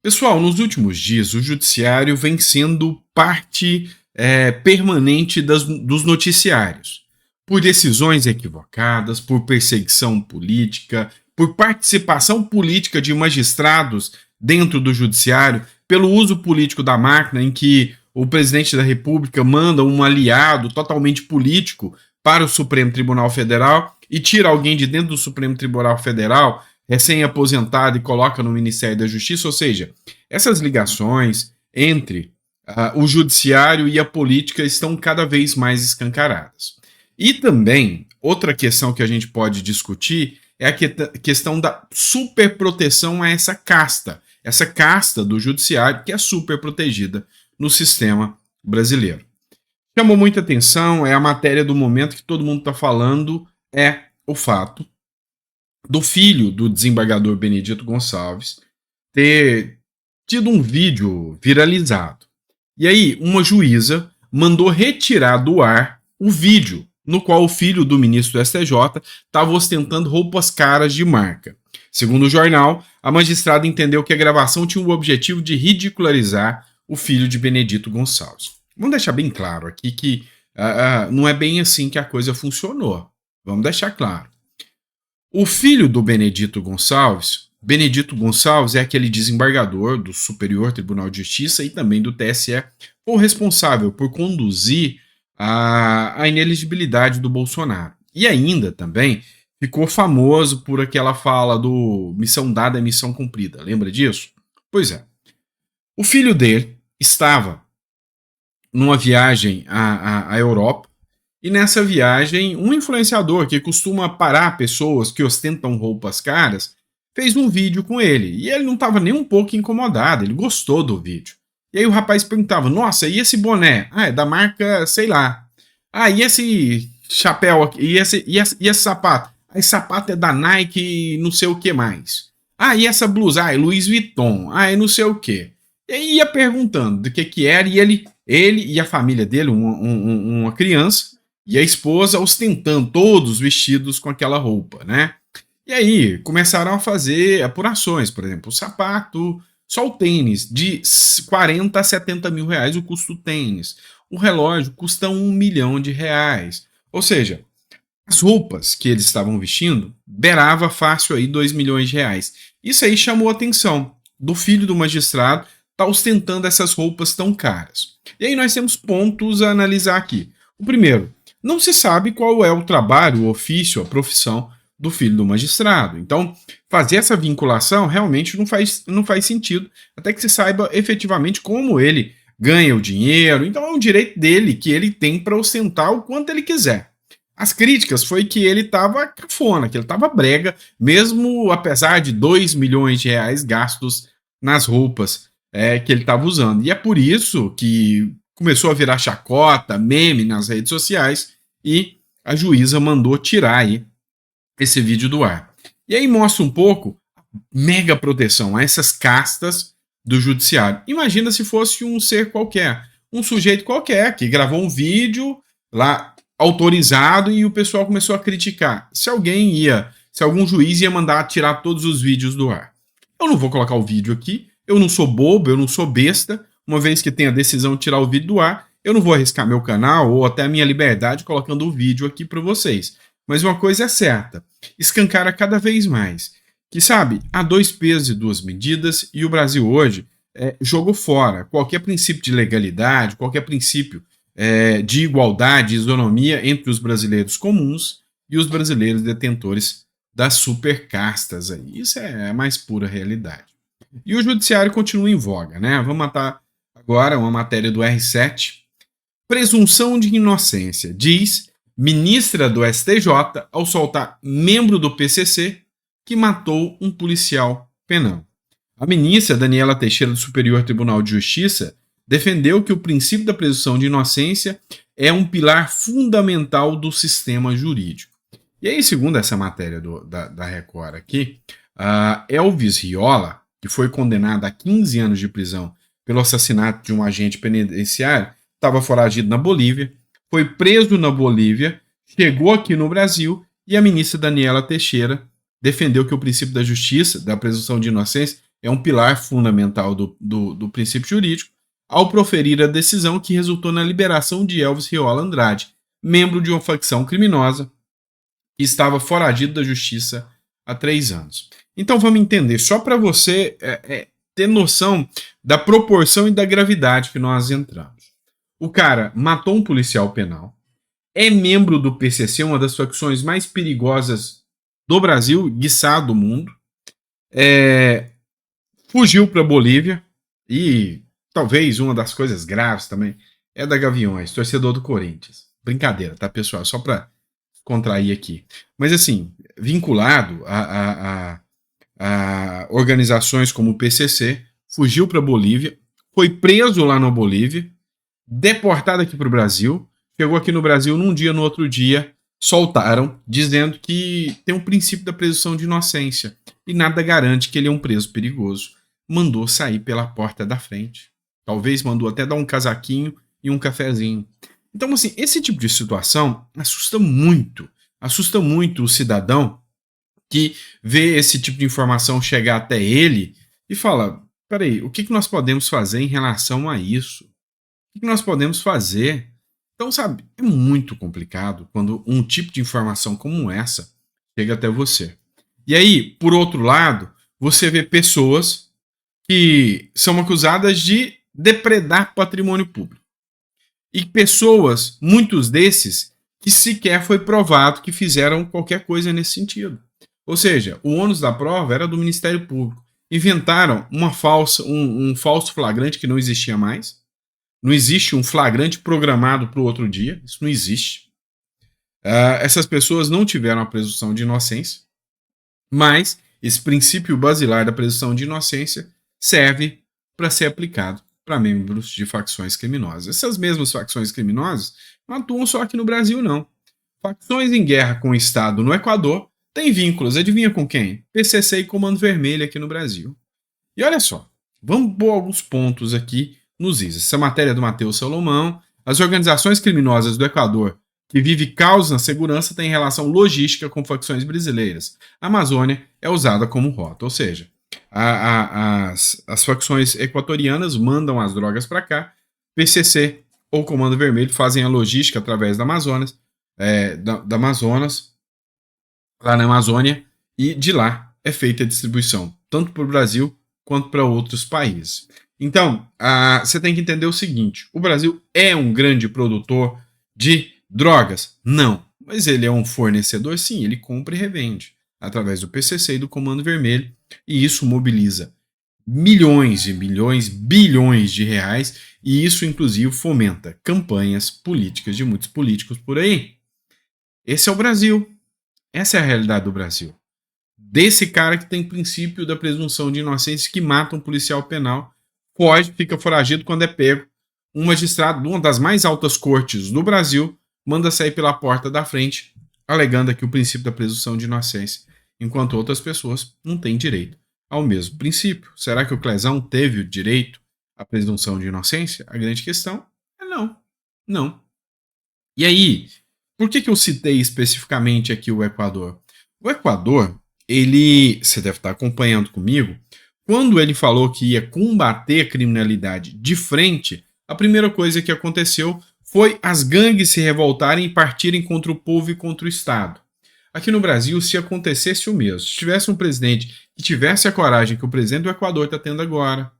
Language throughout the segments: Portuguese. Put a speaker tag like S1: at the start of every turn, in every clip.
S1: Pessoal, nos últimos dias, o judiciário vem sendo parte permanente dos noticiários, por decisões equivocadas, por perseguição política, por participação política de magistrados dentro do judiciário, pelo uso político da máquina, em que o presidente da República manda um aliado totalmente político para o Supremo Tribunal Federal e tira alguém de dentro do Supremo Tribunal Federal recém-aposentado e coloca no Ministério da Justiça, ou seja, essas ligações entre o judiciário e a política estão cada vez mais escancaradas. E também, outra questão que a gente pode discutir é a questão da superproteção a essa casta do judiciário que é super protegida no sistema brasileiro. Chamou muita atenção, é a matéria do momento que todo mundo está falando, é o fato do filho do desembargador Benedito Gonçalves ter tido um vídeo viralizado. E aí, uma juíza mandou retirar do ar o vídeo no qual o filho do ministro do STJ estava ostentando roupas caras de marca. Segundo o jornal, a magistrada entendeu que a gravação tinha o objetivo de ridicularizar o filho de Benedito Gonçalves. Vamos deixar bem claro aqui que não é bem assim que a coisa funcionou. Vamos deixar claro. O filho do Benedito Gonçalves é aquele desembargador do Superior Tribunal de Justiça e também do TSE, o responsável por conduzir a inelegibilidade do Bolsonaro. E ainda também ficou famoso por aquela fala do missão dada é missão cumprida. Lembra disso? Pois é. O filho dele estava numa viagem à Europa, e nessa viagem, um influenciador que costuma parar pessoas que ostentam roupas caras fez um vídeo com ele. E ele não estava nem um pouco incomodado, ele gostou do vídeo. E aí o rapaz perguntava, nossa, e esse boné? Ah, é da marca, sei lá. Ah, e esse chapéu aqui? E esse sapato? Ah, esse sapato é da Nike não sei o que mais. Ah, e essa blusa? Ah, é Louis Vuitton. Ah, é não sei o que. E aí ia perguntando do que era, e ele e a família dele, uma criança, e a esposa ostentando todos vestidos com aquela roupa, né? E aí começaram a fazer apurações, por exemplo, o sapato, só o tênis, de 40 a 70 mil reais o custo do tênis. O relógio custa R$1 milhão. Ou seja, as roupas que eles estavam vestindo beirava fácil aí R$2 milhões. Isso aí chamou a atenção do filho do magistrado, tá ostentando essas roupas tão caras. E aí nós temos pontos a analisar aqui. O primeiro, não se sabe qual é o trabalho, o ofício, a profissão do filho do magistrado. Então, fazer essa vinculação realmente não faz sentido, até que se saiba efetivamente como ele ganha o dinheiro. Então, é um direito dele, que ele tem para ostentar o quanto ele quiser. As críticas foi que ele estava cafona, que ele estava brega, mesmo apesar de R$2 milhões gastos nas roupas que ele estava usando. E é por isso que começou a virar chacota, meme nas redes sociais, e a juíza mandou tirar aí esse vídeo do ar. E aí mostra um pouco a mega proteção a essas castas do judiciário. Imagina se fosse um ser qualquer, um sujeito qualquer, que gravou um vídeo lá autorizado e o pessoal começou a criticar. Se algum juiz ia mandar tirar todos os vídeos do ar. Eu não vou colocar o vídeo aqui, eu não sou bobo, eu não sou besta, uma vez que tem a decisão de tirar o vídeo do ar, eu não vou arriscar meu canal ou até a minha liberdade colocando o vídeo aqui para vocês. Mas uma coisa é certa, escancara cada vez mais. Que sabe, há 2 pesos e 2 medidas e o Brasil hoje jogou fora qualquer princípio de legalidade, qualquer princípio de igualdade, isonomia entre os brasileiros comuns e os brasileiros detentores das supercastas. Aí. Isso é a mais pura realidade. E o judiciário continua em voga, né? Vamos matar agora uma matéria do R7. Presunção de inocência, diz ministra do STJ ao soltar membro do PCC que matou um policial penal. A ministra Daniela Teixeira do Superior Tribunal de Justiça defendeu que o princípio da presunção de inocência é um pilar fundamental do sistema jurídico. E aí, segundo essa matéria da Record aqui, Elvis Riola, que foi condenado a 15 anos de prisão pelo assassinato de um agente penitenciário, estava foragido na Bolívia, foi preso na Bolívia, chegou aqui no Brasil e a ministra Daniela Teixeira defendeu que o princípio da justiça, da presunção de inocência, é um pilar fundamental do princípio jurídico, ao proferir a decisão que resultou na liberação de Elvis Riola Andrade, membro de uma facção criminosa que estava foragido da justiça há 3 anos. Então vamos entender, só para você ter noção da proporção e da gravidade que nós entramos. O cara matou um policial penal, é membro do PCC, uma das facções mais perigosas do Brasil, quiçá do mundo, fugiu para Bolívia e talvez uma das coisas graves também é da Gaviões, torcedor do Corinthians. Brincadeira, tá, pessoal? Só para contrair aqui. Mas assim, vinculado a organizações como o PCC, fugiu para Bolívia, foi preso lá na Bolívia, deportado aqui para o Brasil, chegou aqui no Brasil num dia, no outro dia, soltaram, dizendo que tem um princípio da presunção de inocência e nada garante que ele é um preso perigoso. Mandou sair pela porta da frente. Talvez mandou até dar um casaquinho e um cafezinho. Então, assim, esse tipo de situação assusta muito o cidadão que vê esse tipo de informação chegar até ele e fala, peraí, o que nós podemos fazer em relação a isso? O que nós podemos fazer? Então, sabe, é muito complicado quando um tipo de informação como essa chega até você. E aí, por outro lado, você vê pessoas que são acusadas de depredar patrimônio público. E pessoas, muitos desses, que sequer foi provado que fizeram qualquer coisa nesse sentido. Ou seja, o ônus da prova era do Ministério Público. Inventaram um falso flagrante que não existia mais. Não existe um flagrante programado para o outro dia. Isso não existe. Essas pessoas não tiveram a presunção de inocência, mas esse princípio basilar da presunção de inocência serve para ser aplicado para membros de facções criminosas. Essas mesmas facções criminosas não atuam só aqui no Brasil, não. Facções em guerra com o Estado no Equador têm vínculos, adivinha com quem? PCC e Comando Vermelho aqui no Brasil. E olha só, vamos pôr alguns pontos aqui nos is. Essa matéria é do Matheus Salomão. As organizações criminosas do Equador que vivem caos na segurança têm relação logística com facções brasileiras. A Amazônia é usada como rota, ou seja, as facções equatorianas mandam as drogas para cá, PCC ou Comando Vermelho fazem a logística através da Amazonas, da Amazonas, lá na Amazônia, e de lá é feita a distribuição, tanto para o Brasil quanto para outros países. Então, você tem que entender o seguinte, o Brasil é um grande produtor de drogas? Não, mas ele é um fornecedor? Sim, ele compra e revende através do PCC e do Comando Vermelho, e isso mobiliza milhões e milhões, bilhões de reais, e isso inclusive fomenta campanhas políticas de muitos políticos por aí. Esse é o Brasil. Essa é a realidade do Brasil. Desse cara que tem princípio da presunção de inocência, que mata um policial penal, foge, fica foragido quando é pego. Um magistrado de uma das mais altas cortes do Brasil manda sair pela porta da frente, alegando aqui o princípio da presunção de inocência, enquanto outras pessoas não têm direito ao mesmo princípio. Será que o Clesão teve o direito à presunção de inocência? A grande questão é não. Não. E aí, por que eu citei especificamente aqui o Equador? O Equador, você deve estar acompanhando comigo, quando ele falou que ia combater a criminalidade de frente, a primeira coisa que aconteceu foi as gangues se revoltarem e partirem contra o povo e contra o Estado. Aqui no Brasil, se acontecesse o mesmo, se tivesse um presidente que tivesse a coragem que o presidente do Equador está tendo agora,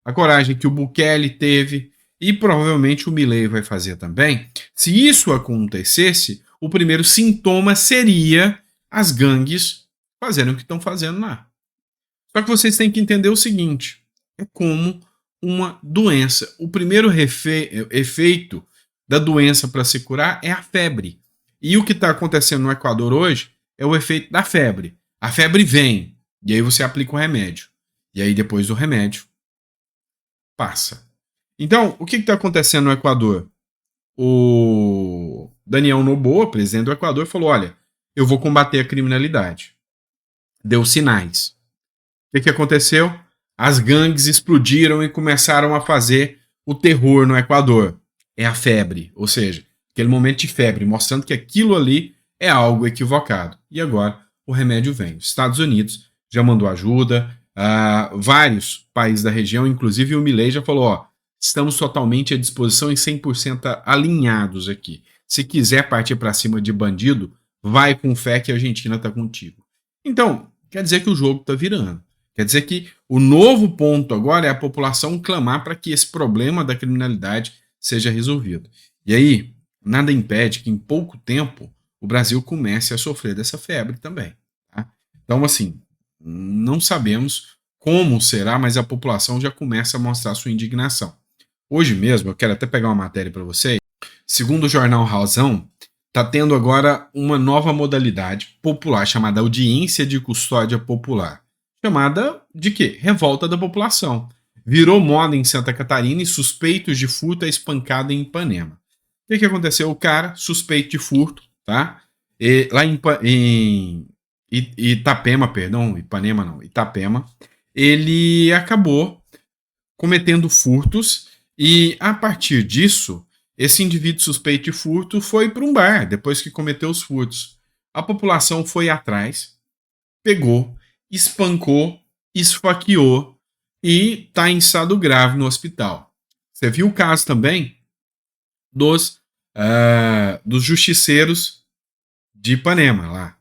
S1: a coragem que o Bukele teve, e provavelmente o Milei vai fazer também, se isso acontecesse, o primeiro sintoma seria as gangues fazerem o que estão fazendo lá. Só que vocês têm que entender o seguinte, é como uma doença. O primeiro efeito da doença para se curar é a febre. E o que está acontecendo no Equador hoje é o efeito da febre. A febre vem, e aí você aplica o remédio. E aí depois do remédio, passa. Então, o que está acontecendo no Equador? O Daniel Noboa, presidente do Equador, falou, olha, eu vou combater a criminalidade. Deu sinais. O que aconteceu? As gangues explodiram e começaram a fazer o terror no Equador. É a febre, ou seja, aquele momento de febre, mostrando que aquilo ali é algo equivocado. E agora o remédio vem. Os Estados Unidos já mandou ajuda, vários países da região, inclusive o Milei já falou, ó, estamos totalmente à disposição e 100% alinhados aqui. Se quiser partir para cima de bandido, vai com fé que a Argentina está contigo. Então, quer dizer que o jogo está virando. Quer dizer que o novo ponto agora é a população clamar para que esse problema da criminalidade seja resolvido. E aí, nada impede que em pouco tempo o Brasil comece a sofrer dessa febre também. Tá? Então, assim, não sabemos como será, mas a população já começa a mostrar sua indignação. Hoje mesmo, eu quero até pegar uma matéria para vocês. Segundo o jornal Razão, está tendo agora uma nova modalidade popular chamada audiência de custódia popular. Chamada de quê? Revolta da população. Virou moda em Santa Catarina e suspeitos de furto é espancado em Ipanema. O que aconteceu? O cara, suspeito de furto, tá? E, lá em Itapema, perdão, Ipanema não, Itapema, ele acabou cometendo furtos e, a partir disso, esse indivíduo suspeito de furto foi para um bar depois que cometeu os furtos. A população foi atrás, pegou, espancou, esfaqueou e está em estado grave no hospital. Você viu o caso também dos justiceiros de Ipanema lá.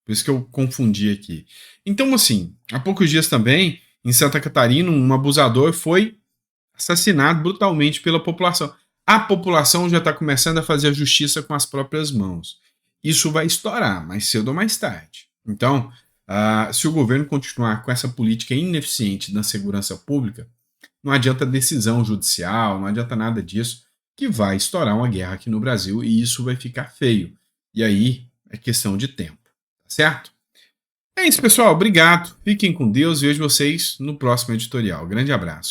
S1: Por isso que eu confundi aqui. Então, assim, há poucos dias também, em Santa Catarina, um abusador foi assassinado brutalmente pela população. A população já está começando a fazer a justiça com as próprias mãos. Isso vai estourar, mais cedo ou mais tarde. Então, se o governo continuar com essa política ineficiente na segurança pública, não adianta decisão judicial, não adianta nada disso, que vai estourar uma guerra aqui no Brasil e isso vai ficar feio. E aí é questão de tempo, tá certo? É isso, pessoal. Obrigado. Fiquem com Deus. Vejo vocês no próximo editorial. Grande abraço.